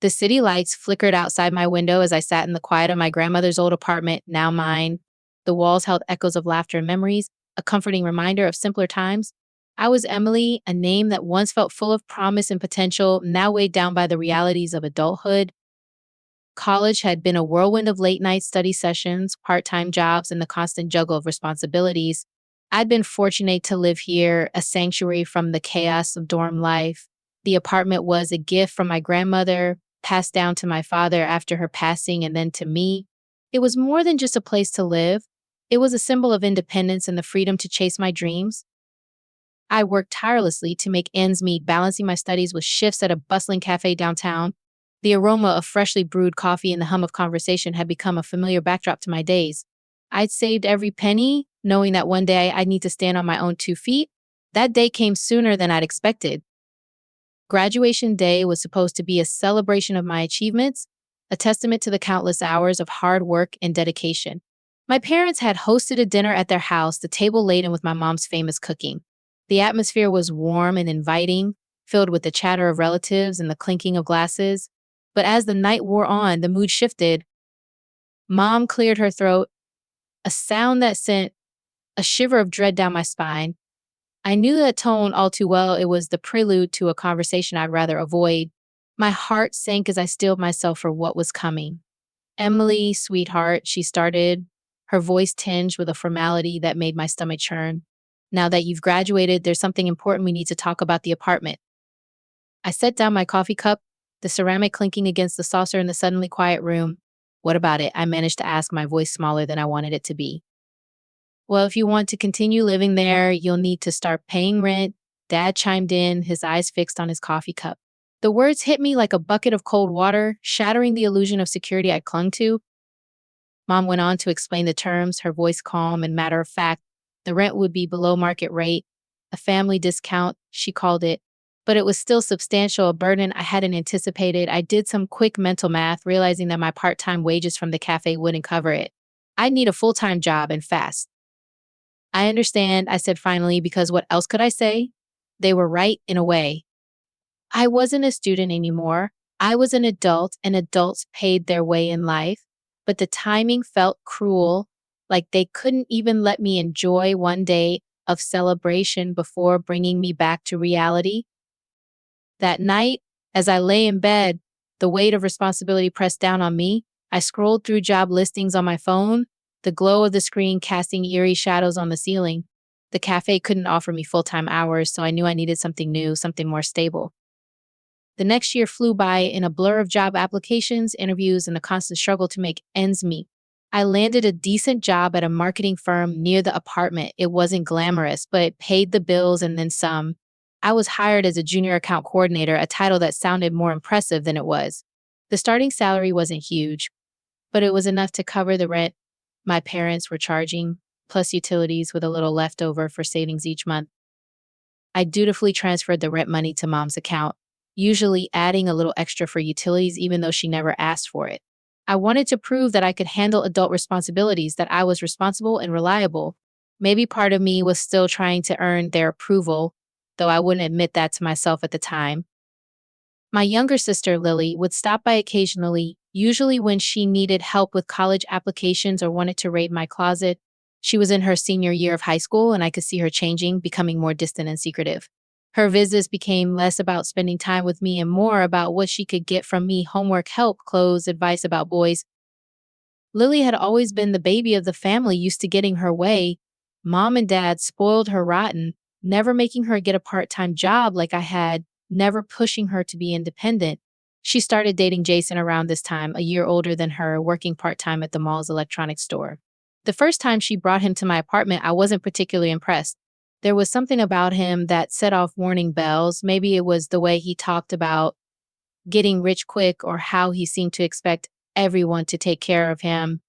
The city lights flickered outside my window as I sat in the quiet of my grandmother's old apartment, now mine. The walls held echoes of laughter and memories, a comforting reminder of simpler times. I was Emily, a name that once felt full of promise and potential, now weighed down by the realities of adulthood. College had been a whirlwind of late night study sessions, part time jobs, and the constant juggle of responsibilities. I'd been fortunate to live here, a sanctuary from the chaos of dorm life. The apartment was a gift from my grandmother, passed down to my father after her passing, and then to me. It was more than just a place to live, it was a symbol of independence and the freedom to chase my dreams. I worked tirelessly to make ends meet, balancing my studies with shifts at a bustling cafe downtown. The aroma of freshly brewed coffee and the hum of conversation had become a familiar backdrop to my days. I'd saved every penny, knowing that one day I'd need to stand on my own 2 feet. That day came sooner than I'd expected. Graduation day was supposed to be a celebration of my achievements, a testament to the countless hours of hard work and dedication. My parents had hosted a dinner at their house, the table laden with my mom's famous cooking. The atmosphere was warm and inviting, filled with the chatter of relatives and the clinking of glasses. But as the night wore on, the mood shifted. Mom cleared her throat, a sound that sent a shiver of dread down my spine. I knew that tone all too well. It was the prelude to a conversation I'd rather avoid. My heart sank as I steeled myself for what was coming. "Emily, sweetheart," she started, her voice tinged with a formality that made my stomach churn. "Now that you've graduated, there's something important we need to talk about: the apartment." I set down my coffee cup, the ceramic clinking against the saucer in the suddenly quiet room. "What about it?" I managed to ask, my voice smaller than I wanted it to be. "Well, if you want to continue living there, you'll need to start paying rent." Dad chimed in, his eyes fixed on his coffee cup. The words hit me like a bucket of cold water, shattering the illusion of security I clung to. Mom went on to explain the terms, her voice calm and matter of fact. The rent would be below market rate, a family discount, she called it, but it was still substantial, a burden I hadn't anticipated. I did some quick mental math, realizing that my part-time wages from the cafe wouldn't cover it. I'd need a full-time job and fast. "I understand," I said finally, because what else could I say? They were right in a way. I wasn't a student anymore. I was an adult, and adults paid their way in life. But the timing felt cruel, like they couldn't even let me enjoy one day of celebration before bringing me back to reality. That night, as I lay in bed, the weight of responsibility pressed down on me. I scrolled through job listings on my phone, the glow of the screen casting eerie shadows on the ceiling. The cafe couldn't offer me full-time hours, so I knew I needed something new, something more stable. The next year flew by in a blur of job applications, interviews, and the constant struggle to make ends meet. I landed a decent job at a marketing firm near the apartment. It wasn't glamorous, but it paid the bills and then some. I was hired as a junior account coordinator, a title that sounded more impressive than it was. The starting salary wasn't huge, but it was enough to cover the rent my parents were charging, plus utilities with a little left over for savings each month. I dutifully transferred the rent money to Mom's account, usually adding a little extra for utilities even though she never asked for it. I wanted to prove that I could handle adult responsibilities, that I was responsible and reliable. Maybe part of me was still trying to earn their approval, though I wouldn't admit that to myself at the time. My younger sister, Lily, would stop by occasionally, usually when she needed help with college applications or wanted to raid my closet. She was in her senior year of high school, and I could see her changing, becoming more distant and secretive. Her visits became less about spending time with me and more about what she could get from me: homework help, clothes, advice about boys. Lily had always been the baby of the family, used to getting her way. Mom and Dad spoiled her rotten, never making her get a part-time job like I had, never pushing her to be independent. She started dating Jason around this time, a year older than her, working part-time at the mall's electronics store. The first time she brought him to my apartment, I wasn't particularly impressed. There was something about him that set off warning bells. Maybe it was the way he talked about getting rich quick or how he seemed to expect everyone to take care of him.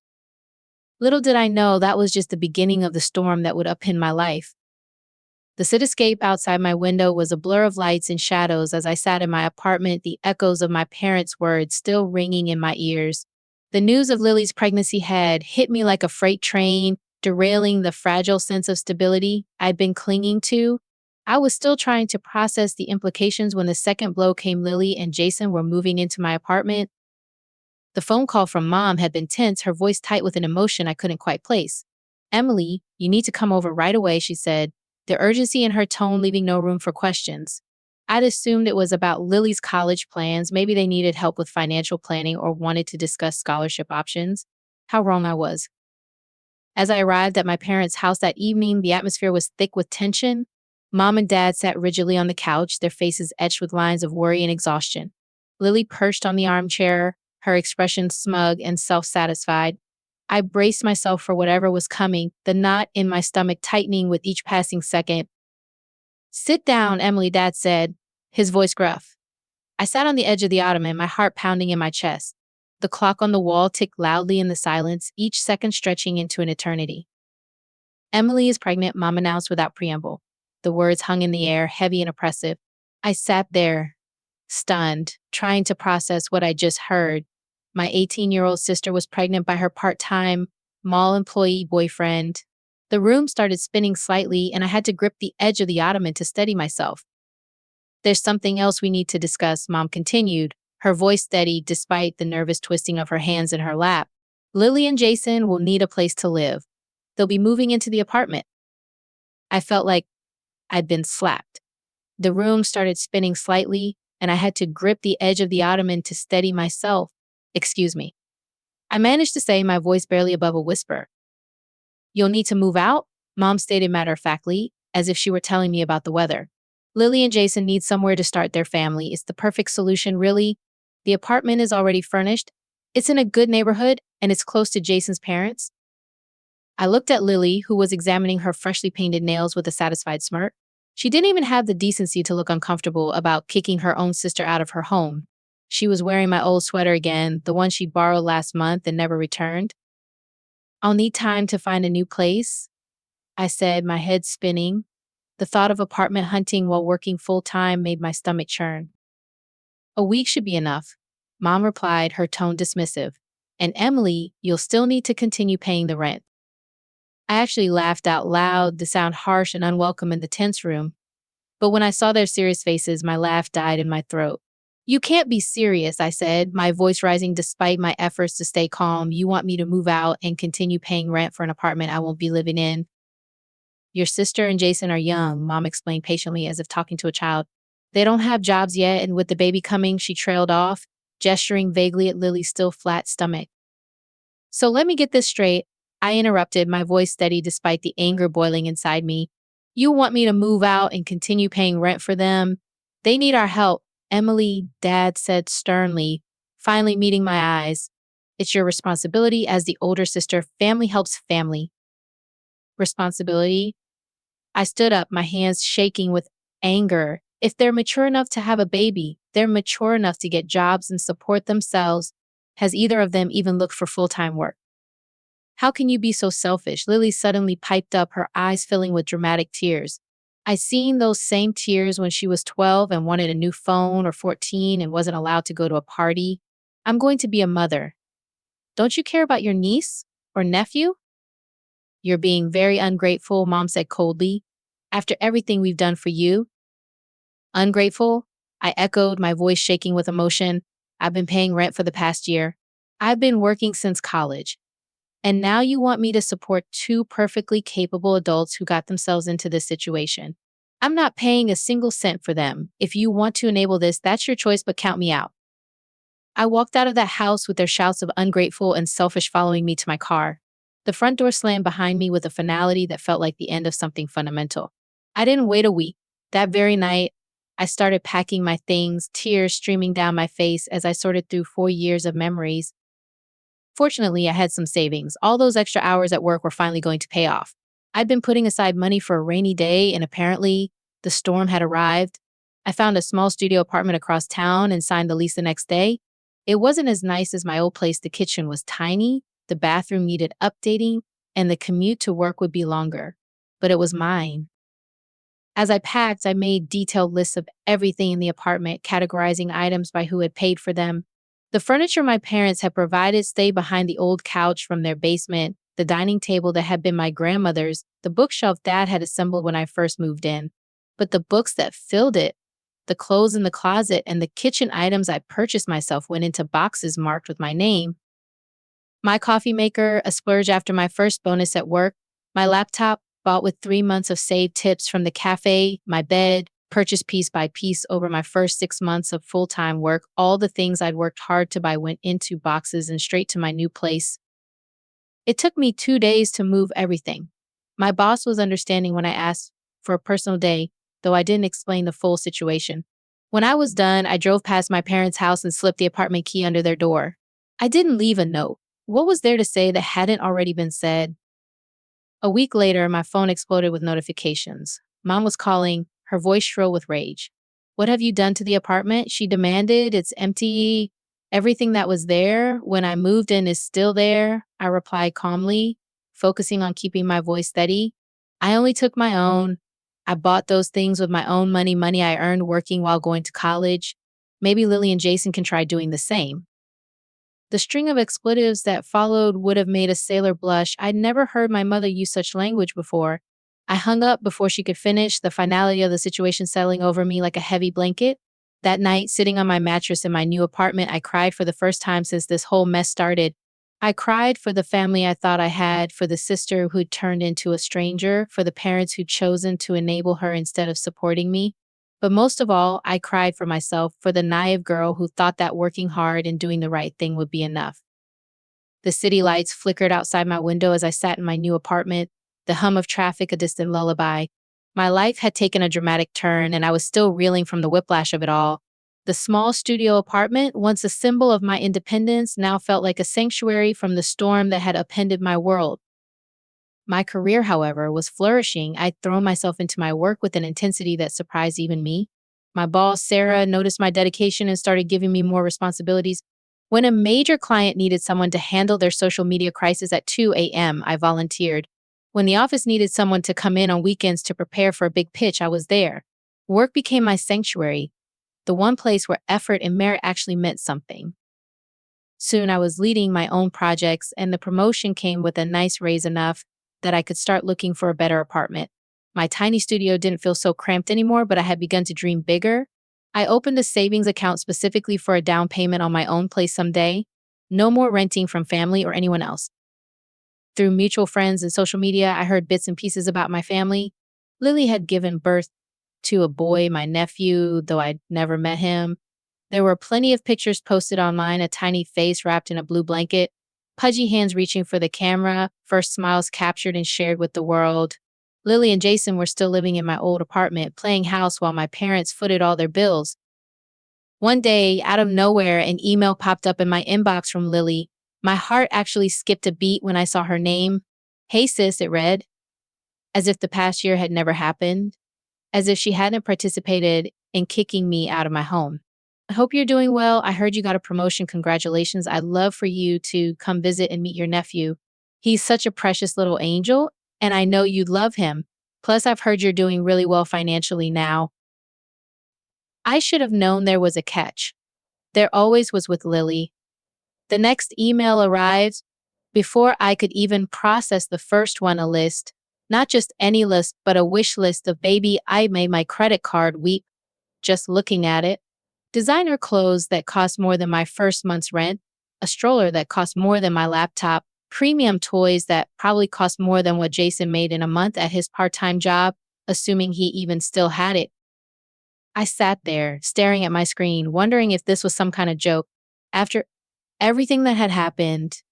Little did I know that was just the beginning of the storm that would upend my life. The cityscape outside my window was a blur of lights and shadows as I sat in my apartment, the echoes of my parents' words still ringing in my ears. The news of Lily's pregnancy had hit me like a freight train, derailing the fragile sense of stability I'd been clinging to. I was still trying to process the implications when the second blow came. Lily and Jason were moving into my apartment. The phone call from mom had been tense, her voice tight with an emotion I couldn't quite place. Emily, you need to come over right away, she said, the urgency in her tone leaving no room for questions. I'd assumed it was about Lily's college plans. Maybe they needed help with financial planning or wanted to discuss scholarship options. How wrong I was. As I arrived at my parents' house that evening, the atmosphere was thick with tension. Mom and dad sat rigidly on the couch, their faces etched with lines of worry and exhaustion. Lily perched on the armchair, her expression smug and self-satisfied. I braced myself for whatever was coming, the knot in my stomach tightening with each passing second. Sit down, Emily, dad said, his voice gruff. I sat on the edge of the ottoman, my heart pounding in my chest. The clock on the wall ticked loudly in the silence, each second stretching into an eternity. Emily is pregnant, mom announced without preamble. The words hung in the air, heavy and oppressive. I sat there, stunned, trying to process what I just heard. My 18-year-old sister was pregnant by her part-time mall employee boyfriend. The room started spinning slightly, and I had to grip the edge of the ottoman to steady myself. There's something else we need to discuss, mom continued, her voice steady despite the nervous twisting of her hands in her lap. Lily and Jason will need a place to live. They'll be moving into the apartment. I felt like I'd been slapped. The room started spinning slightly, and I had to grip the edge of the ottoman to steady myself. Excuse me. I managed to say, my voice barely above a whisper. You'll need to move out, mom stated matter-of-factly, as if she were telling me about the weather. Lily and Jason need somewhere to start their family. It's the perfect solution, really. The apartment is already furnished. It's in a good neighborhood, and it's close to Jason's parents. I looked at Lily, who was examining her freshly painted nails with a satisfied smirk. She didn't even have the decency to look uncomfortable about kicking her own sister out of her home. She was wearing my old sweater again, the one she borrowed last month and never returned. I'll need time to find a new place, I said, my head spinning. The thought of apartment hunting while working full-time made my stomach churn. A week should be enough, mom replied, her tone dismissive. And Emily, you'll still need to continue paying the rent. I actually laughed out loud, the sound harsh and unwelcome in the tense room. But when I saw their serious faces, my laugh died in my throat. You can't be serious, I said, my voice rising despite my efforts to stay calm. You want me to move out and continue paying rent for an apartment I won't be living in? Your sister and Jason are young, mom explained patiently as if talking to a child. They don't have jobs yet, and with the baby coming, she trailed off, gesturing vaguely at Lily's still flat stomach. So let me get this straight, I interrupted, my voice steady despite the anger boiling inside me. You want me to move out and continue paying rent for them? They need our help, Emily, dad said sternly, finally meeting my eyes. It's your responsibility as the older sister. Family helps family. Responsibility? I stood up, my hands shaking with anger. If they're mature enough to have a baby, they're mature enough to get jobs and support themselves. Has either of them even looked for full-time work? How can you be so selfish? Lily suddenly piped up, her eyes filling with dramatic tears. I seen those same tears when she was 12 and wanted a new phone, or 14 and wasn't allowed to go to a party. I'm going to be a mother. Don't you care about your niece or nephew? You're being very ungrateful, mom said coldly. After everything we've done for you. Ungrateful? I echoed, my voice shaking with emotion. I've been paying rent for the past year. I've been working since college. And now you want me to support two perfectly capable adults who got themselves into this situation. I'm not paying a single cent for them. If you want to enable this, that's your choice, but count me out. I walked out of that house with their shouts of ungrateful and selfish following me to my car. The front door slammed behind me with a finality that felt like the end of something fundamental. I didn't wait a week. That very night, I started packing my things, tears streaming down my face as I sorted through 4 years of memories. Fortunately, I had some savings. All those extra hours at work were finally going to pay off. I'd been putting aside money for a rainy day, and apparently, the storm had arrived. I found a small studio apartment across town and signed the lease the next day. It wasn't as nice as my old place. The kitchen was tiny, the bathroom needed updating, and the commute to work would be longer. But it was mine. As I packed, I made detailed lists of everything in the apartment, categorizing items by who had paid for them. The furniture my parents had provided stayed behind the old couch from their basement, the dining table that had been my grandmother's, the bookshelf Dad had assembled when I first moved in. but the books that filled it, the clothes in the closet, and the kitchen items I purchased myself went into boxes marked with my name. My coffee maker, a splurge after my first bonus at work, my laptop, bought with 3 months of saved tips from the cafe, my bed, purchased piece by piece over my first 6 months of full time work. All the things I'd worked hard to buy went into boxes and straight to my new place. It took me 2 days to move everything. My boss was understanding when I asked for a personal day, though I didn't explain the full situation. When I was done, I drove past my parents' house and slipped the apartment key under their door. I didn't leave a note. What was there to say that hadn't already been said? A week later, my phone exploded with notifications. Mom was calling, her voice shrill with rage. What have you done to the apartment? She demanded. It's empty. Everything that was there when I moved in is still there, I replied calmly, focusing on keeping my voice steady. I only took my own. I bought those things with my own money I earned working while going to college. Maybe Lily and Jason can try doing the same. The string of expletives that followed would have made a sailor blush. I'd never heard my mother use such language before. I hung up before she could finish, the finality of the situation settling over me like a heavy blanket. That night, sitting on my mattress in my new apartment, I cried for the first time since this whole mess started. I cried for the family I thought I had, for the sister who'd turned into a stranger, for the parents who'd chosen to enable her instead of supporting me. But most of all, I cried for myself, for the naive girl who thought that working hard and doing the right thing would be enough. The city lights flickered outside my window as I sat in my new apartment, the hum of traffic a distant lullaby. My life had taken a dramatic turn, and I was still reeling from the whiplash of it all. The small studio apartment, once a symbol of my independence, now felt like a sanctuary from the storm that had upended my world. My career, however, was flourishing. I'd thrown myself into my work with an intensity that surprised even me. My boss, Sarah, noticed my dedication and started giving me more responsibilities. When a major client needed someone to handle their social media crisis at 2 a.m., I volunteered. When the office needed someone to come in on weekends to prepare for a big pitch, I was there. Work became my sanctuary, the one place where effort and merit actually meant something. Soon I was leading my own projects, and the promotion came with a nice raise enough that I could start looking for a better apartment. My tiny studio didn't feel so cramped anymore, but I had begun to dream bigger. I opened a savings account specifically for a down payment on my own place someday. No more renting from family or anyone else. Through mutual friends and social media, I heard bits and pieces about my family. Lily had given birth to a boy, my nephew, though I'd never met him. There were plenty of pictures posted online, a tiny face wrapped in a blue blanket, pudgy hands reaching for the camera, first smiles captured and shared with the world. Lily and Jason were still living in my old apartment, playing house while my parents footed all their bills. One day, out of nowhere, an email popped up in my inbox from Lily. My heart actually skipped a beat when I saw her name. Hey sis, it read, as if the past year had never happened, as if she hadn't participated in kicking me out of my home. I hope you're doing well. I heard you got a promotion. Congratulations. I'd love for you to come visit and meet your nephew. He's such a precious little angel, and I know you'd love him. Plus, I've heard you're doing really well financially now. I should have known there was a catch. There always was with Lily. The next email arrived before I could even process the first one, a list. Not just any list, but a wish list of baby. I made my credit card weep just looking at it. Designer clothes that cost more than my first month's rent, a stroller that cost more than my laptop, premium toys that probably cost more than what Jason made in a month at his part-time job, assuming he even still had it. I sat there, staring at my screen, wondering if this was some kind of joke. After everything that had happened,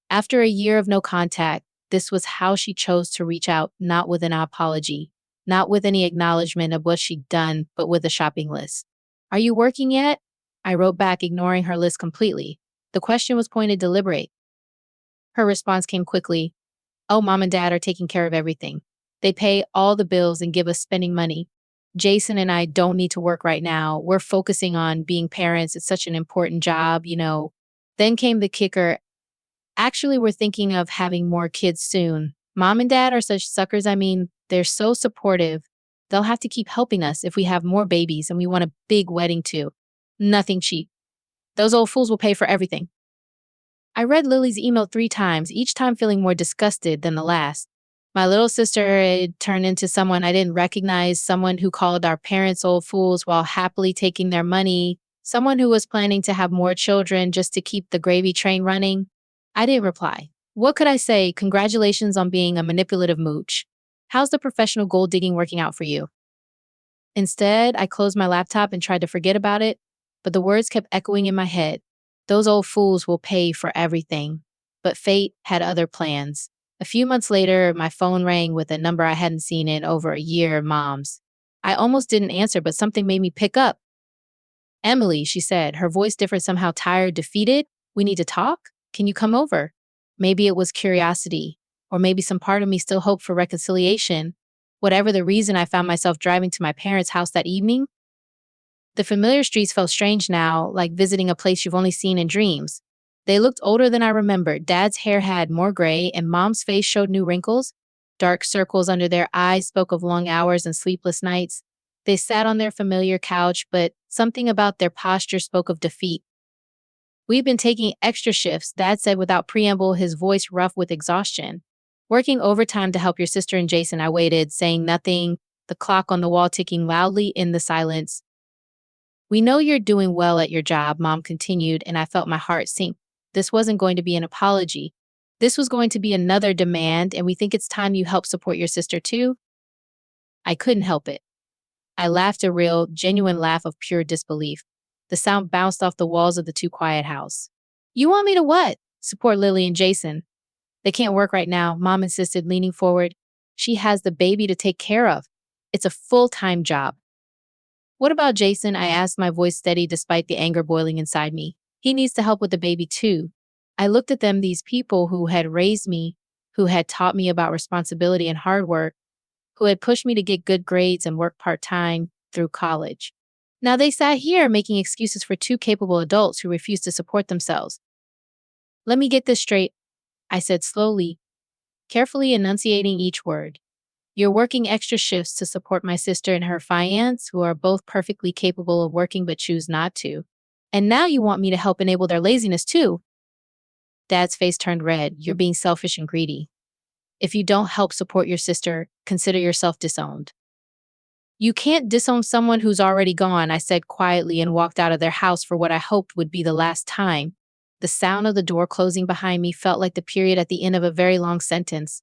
after a year of no contact, this was how she chose to reach out, not with an apology, not with any acknowledgement of what she'd done, but with a shopping list. Are you working yet? I wrote back, ignoring her list completely. The question was pointed deliberate. Her response came quickly. Oh, mom and dad are taking care of everything. They pay all the bills and give us spending money. Jason and I don't need to work right now. We're focusing on being parents. It's such an important job, you know. Then came the kicker. Actually, we're thinking of having more kids soon. Mom and dad are such suckers. I mean, they're so supportive. They'll have to keep helping us if we have more babies and we want a big wedding too. Nothing cheap. Those old fools will pay for everything. I read Lily's email 3 times, each time feeling more disgusted than the last. My little sister had turned into someone I didn't recognize, someone who called our parents old fools while happily taking their money, someone who was planning to have more children just to keep the gravy train running. I didn't reply. What could I say? Congratulations on being a manipulative mooch. How's the professional gold digging working out for you? Instead, I closed my laptop and tried to forget about it, but the words kept echoing in my head. Those old fools will pay for everything. But fate had other plans. A few months later, my phone rang with a number I hadn't seen in over a year, Mom's. I almost didn't answer, but something made me pick up. Emily, she said, her voice different, somehow tired, defeated. We need to talk? Can you come over? Maybe it was curiosity, or maybe some part of me still hoped for reconciliation. Whatever the reason, I found myself driving to my parents' house that evening. The familiar streets felt strange now, like visiting a place you've only seen in dreams. They looked older than I remembered. Dad's hair had more gray, and Mom's face showed new wrinkles. Dark circles under their eyes spoke of long hours and sleepless nights. They sat on their familiar couch, but something about their posture spoke of defeat. We've been taking extra shifts, Dad said without preamble, his voice rough with exhaustion. Working overtime to help your sister and Jason, I waited, saying nothing, the clock on the wall ticking loudly in the silence. We know you're doing well at your job, Mom continued, and I felt my heart sink. This wasn't going to be an apology. This was going to be another demand, and we think it's time you help support your sister too. I couldn't help it. I laughed, a real, genuine laugh of pure disbelief. The sound bounced off the walls of the too quiet house. You want me to what? Support Lily and Jason. They can't work right now, Mom insisted, leaning forward. She has the baby to take care of. It's a full-time job. What about Jason? I asked, my voice steady despite the anger boiling inside me. He needs to help with the baby too. I looked at them, these people who had raised me, who had taught me about responsibility and hard work, who had pushed me to get good grades and work part-time through college. Now they sat here making excuses for two capable adults who refused to support themselves. Let me get this straight, I said slowly, carefully enunciating each word. You're working extra shifts to support my sister and her finance, who are both perfectly capable of working but choose not to. And now you want me to help enable their laziness too. Dad's face turned red. You're being selfish and greedy. If you don't help support your sister, consider yourself disowned. You can't disown someone who's already gone, I said quietly, and walked out of their house for what I hoped would be the last time. The sound of the door closing behind me felt like the period at the end of a very long sentence.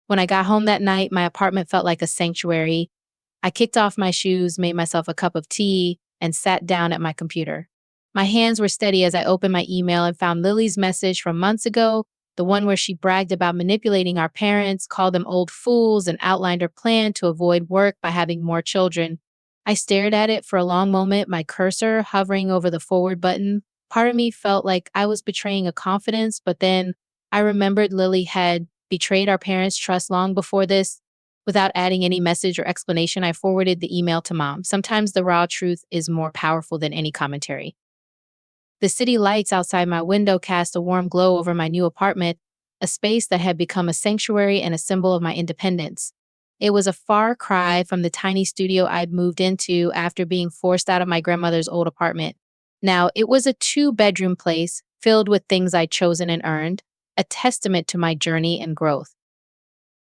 When I got home that night, my apartment felt like a sanctuary. I kicked off my shoes, made myself a cup of tea, and sat down at my computer. My hands were steady as I opened my email and found Lily's message from months ago, the one where she bragged about manipulating our parents, called them old fools, and outlined her plan to avoid work by having more children. I stared at it for a long moment, my cursor hovering over the forward button. Part of me felt like I was betraying a confidence, but then I remembered Lily had betrayed our parents' trust long before this. Without adding any message or explanation, I forwarded the email to Mom. Sometimes the raw truth is more powerful than any commentary. The city lights outside my window cast a warm glow over my new apartment, a space that had become a sanctuary and a symbol of my independence. It was a far cry from the tiny studio I'd moved into after being forced out of my grandmother's old apartment. Now, it was a 2-bedroom place filled with things I'd chosen and earned, a testament to my journey and growth.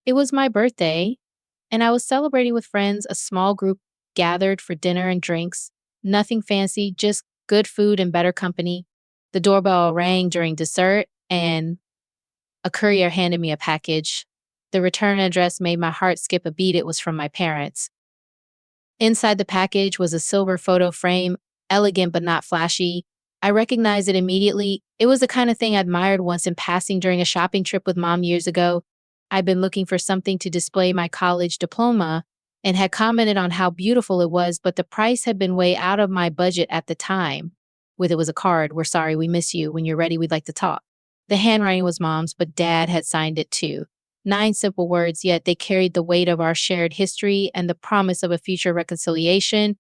It was my birthday, and I was celebrating with friends, a small group gathered for dinner and drinks. Nothing fancy, just good food and better company. The doorbell rang during dessert, and a courier handed me a package. The return address made my heart skip a beat. It was from my parents. Inside the package was a silver photo frame, elegant but not flashy. I recognized it immediately. It was the kind of thing I admired once in passing during a shopping trip with Mom years ago. I'd been looking for something to display my college diploma and had commented on how beautiful it was, but the price had been way out of my budget at the time. With it was a card, "We're sorry, we miss you. When you're ready, we'd like to talk." The handwriting was Mom's, but Dad had signed it too. 9 simple words, yet they carried the weight of our shared history and the promise of a future reconciliation.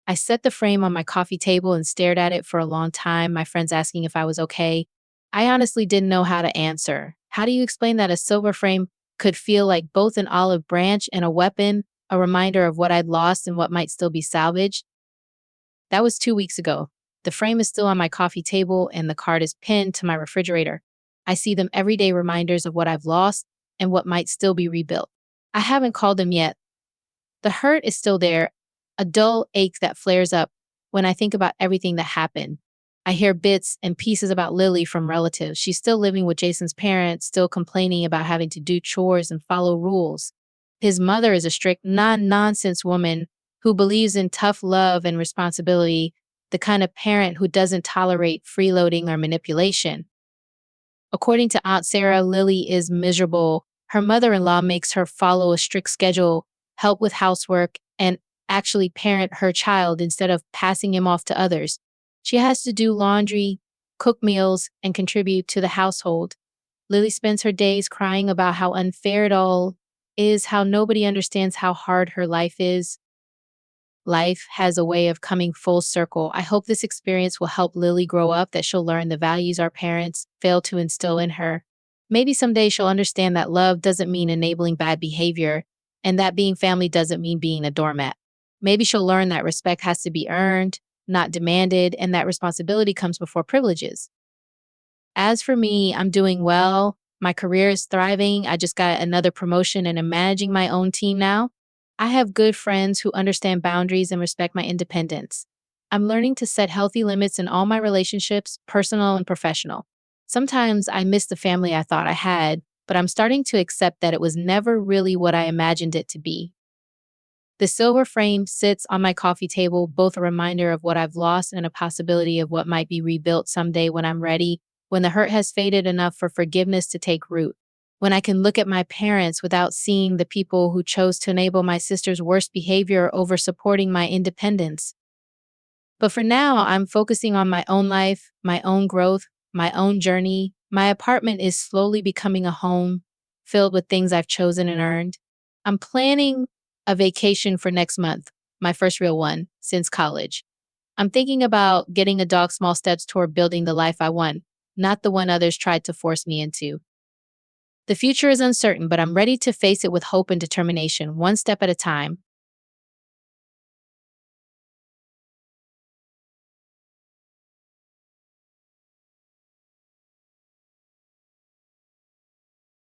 I set the frame on my coffee table and stared at it for a long time, my friends asking if I was okay. I honestly didn't know how to answer. How do you explain that a silver frame could feel like both an olive branch and a weapon, a reminder of what I'd lost and what might still be salvaged? That was 2 weeks ago. The frame is still on my coffee table and the card is pinned to my refrigerator. I see them everyday reminders of what I've lost and what might still be rebuilt. I haven't called them yet. The hurt is still there, a dull ache that flares up when I think about everything that happened. I hear bits and pieces about Lily from relatives. She's still living with Jason's parents, still complaining about having to do chores and follow rules. His mother is a strict, non-nonsense woman who believes in tough love and responsibility, the kind of parent who doesn't tolerate freeloading or manipulation. According to Aunt Sarah, Lily is miserable. Her mother in law makes her follow a strict schedule, help with housework, and actually parent her child instead of passing him off to others. She has to do laundry, cook meals, and contribute to the household. Lily spends her days crying about how unfair it all is, how nobody understands how hard her life is. Life has a way of coming full circle. I hope this experience will help Lily grow up, that she'll learn the values our parents failed to instill in her. Maybe someday she'll understand that love doesn't mean enabling bad behavior, and that being family doesn't mean being a doormat. Maybe she'll learn that respect has to be earned, not demanded, and that responsibility comes before privileges. As for me, I'm doing well. My career is thriving. I just got another promotion and I'm managing my own team now. I have good friends who understand boundaries and respect my independence. I'm learning to set healthy limits in all my relationships, personal and professional. Sometimes I miss the family I thought I had, but I'm starting to accept that it was never really what I imagined it to be. The silver frame sits on my coffee table, both a reminder of what I've lost and a possibility of what might be rebuilt someday when I'm ready, when the hurt has faded enough for forgiveness to take root, when I can look at my parents without seeing the people who chose to enable my sister's worst behavior over supporting my independence. But for now, I'm focusing on my own life, my own growth, my own journey. My apartment is slowly becoming a home filled with things I've chosen and earned. I'm planning a vacation for next month, my first real one since college. I'm thinking about getting a dog small steps toward building the life I want, not the one others tried to force me into. The future is uncertain, but I'm ready to face it with hope and determination, one step at a time.